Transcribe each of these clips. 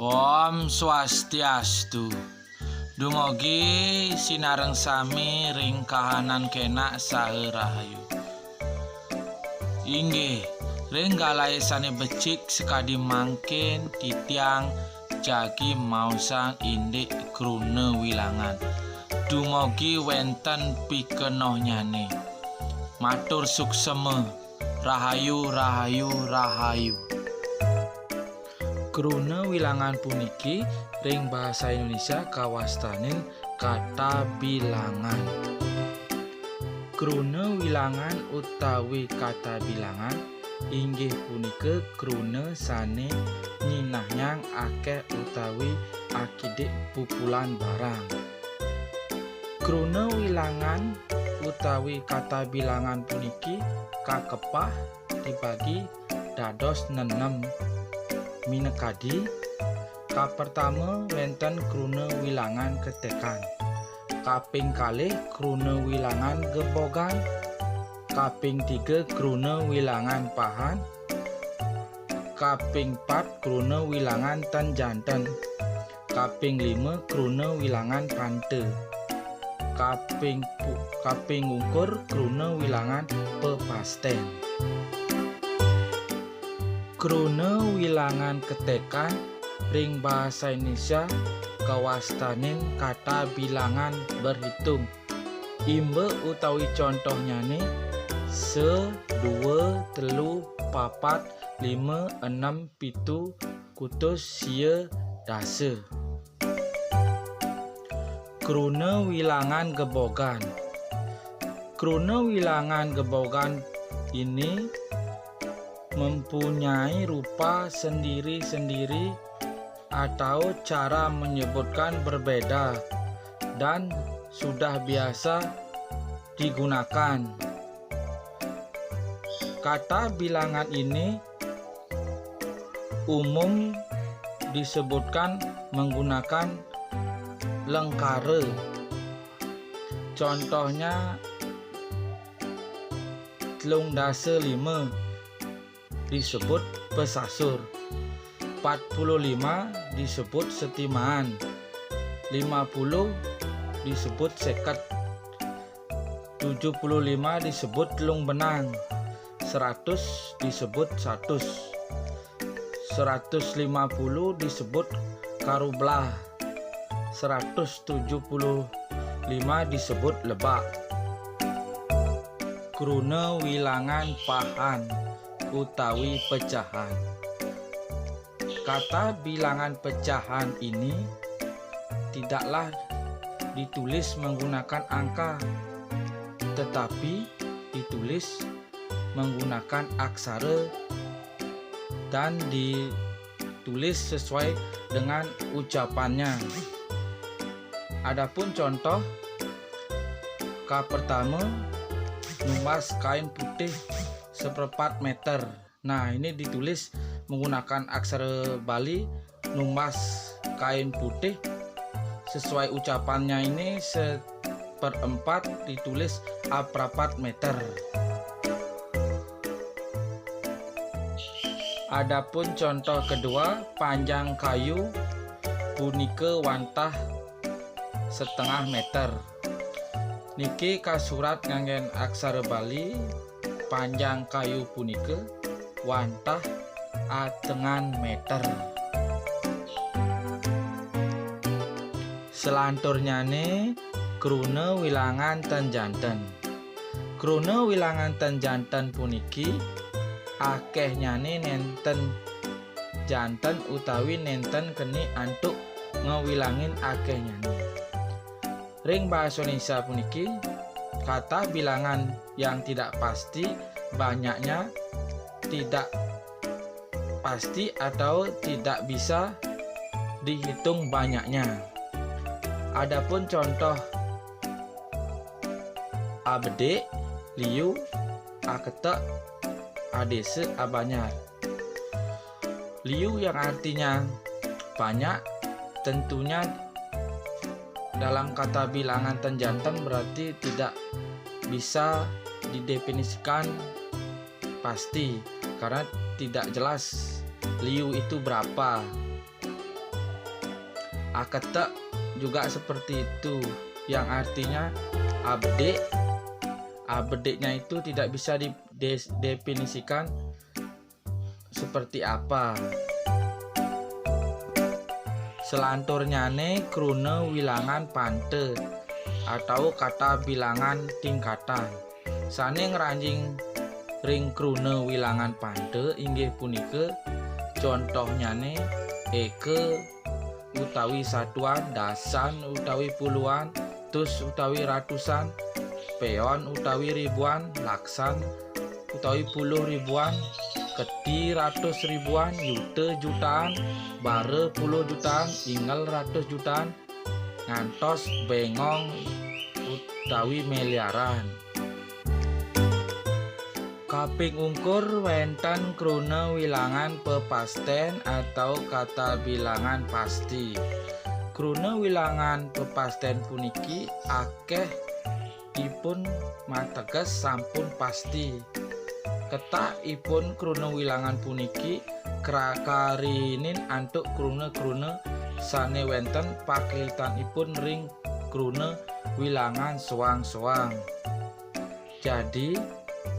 Om Swastiastu. Dumugi sinareng sami ring kahanan kenak sahe rahayu. Inggih ring galaesane becik sekadi mangkin titiang jagi mausang indik krune wilangan. Dumugi wenten pikenohnyane. Matur sukseme. Rahayu rahayu rahayu. Krune wilangan puniki ring bahasa Indonesia kawastanin kata bilangan. Krune wilangan utawi kata bilangan inggih punika krune sane nyinahyang akeh utawi akidik pupulan barang. Krune wilangan utawi kata bilangan puniki kakepah dibagi dados 6 minekadi. Kapertama wenten krune wilangan ketekan, kaping kalih krune wilangan gebogan, kaping 3 krune wilangan pahan, kaping 4 krune wilangan ten janten, kaping 5 krune wilangan pante, kaping ukur krune wilangan pepasten. Krune wilangan ketekan ring bahasa Indonesia kawastanin kata bilangan berhitung. Imbe utawi contohnyane 1, 2, 3, 4, 5, 6, 7 kutus sia dase. Krune wilangan gebogan. Krune wilangan gebogan ini mempunyai rupa sendiri-sendiri atau cara menyebutkan berbeda dan sudah biasa digunakan. Kata bilangan ini umum disebutkan menggunakan lengkare. Contohnya 3 5 disebut pesasur, 45 disebut setimaan, 50 disebut seket, 75 disebut telung benang, 100 disebut satus, 150 disebut karublah, 175 disebut lebak. Krune wilangan pahan utawi pecahan. Kata bilangan pecahan ini tidaklah ditulis menggunakan angka, tetapi ditulis menggunakan aksara dan ditulis sesuai dengan ucapannya. Adapun contoh pertama, numbas kain putih 1/4 meter. Nah, ini ditulis menggunakan aksara Bali, numbas kain putih. Sesuai ucapannya ini 1/4 ditulis aprapat meter. Adapun contoh kedua, panjang kayu punike wantah 1/2 meter. Niki kasurat nganggen aksara Bali, panjang kayu punike wantah atengan meter. Selanturnyane krune wilangan ten janten. Krune wilangan ten janten puniki akehnyane nenten janten utawi nenten keni antuk ngewilangin akehnyane. Ring bahasa Indonesia puniki kata bilangan yang tidak pasti banyaknya, tidak pasti atau tidak bisa dihitung banyaknya. Adapun contoh abede, liu, aketek, adese, abanyar. Liu yang artinya banyak, tentunya dalam kata bilangan ten janten berarti tidak bisa didefinisikan pasti karena tidak jelas liu itu berapa. Aketek juga seperti itu, yang artinya abdeknya itu tidak bisa didefinisikan seperti apa. Selanturnyane krune wilangan pante atau kata bilangan tingkatan. Sane ngranjing ring krune wilangan pante inggih punika contohnyane eke utawi satuan, dasan utawi puluhan, tus utawi ratusan, peon utawi ribuan, laksan utawi puluh ribuan, keti ratus ribuan, yute jutaan, bare puluh jutaan, ingel ratus jutaan, ngantos bengong utawi miliaran. Kaping ungkur wenten krune wilangan pepasten atau kata bilangan pasti. Krune wilangan pepasten puniki akeh ipun mateges sampun pasti. Ketakipun krune wilangan puniki karinin antuk krune-krune sane wenten pakilitanipun ring krune wilangan soang-soang. Jadi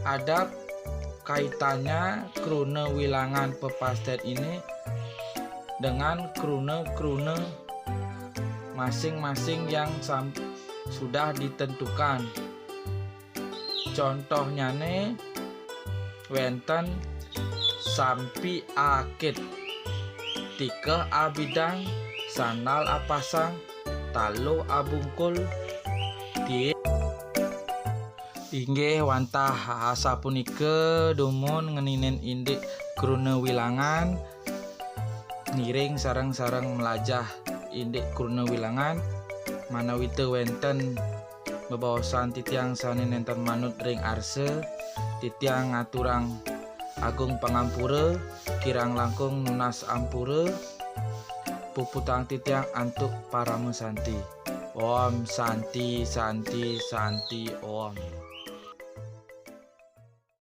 ada kaitannya krune wilangan pepasten ini dengan krune-krune masing-masing yang sudah ditentukan. Contohnya nih wenten sampi akit, tika abidang, sandal apasang, talo abungkul, inggih wantah asa punika dumun ngeninen indik krune wilangan ngiring sareng-sareng melajah indik krune wilangan manawite wenten bebaosan titiang sane nenten manut ring arse titiang ngaturang agung pangampura kirang langkung nunas ampura puputang titiang antuk para mesanti. Om Santi Santi Santi Om.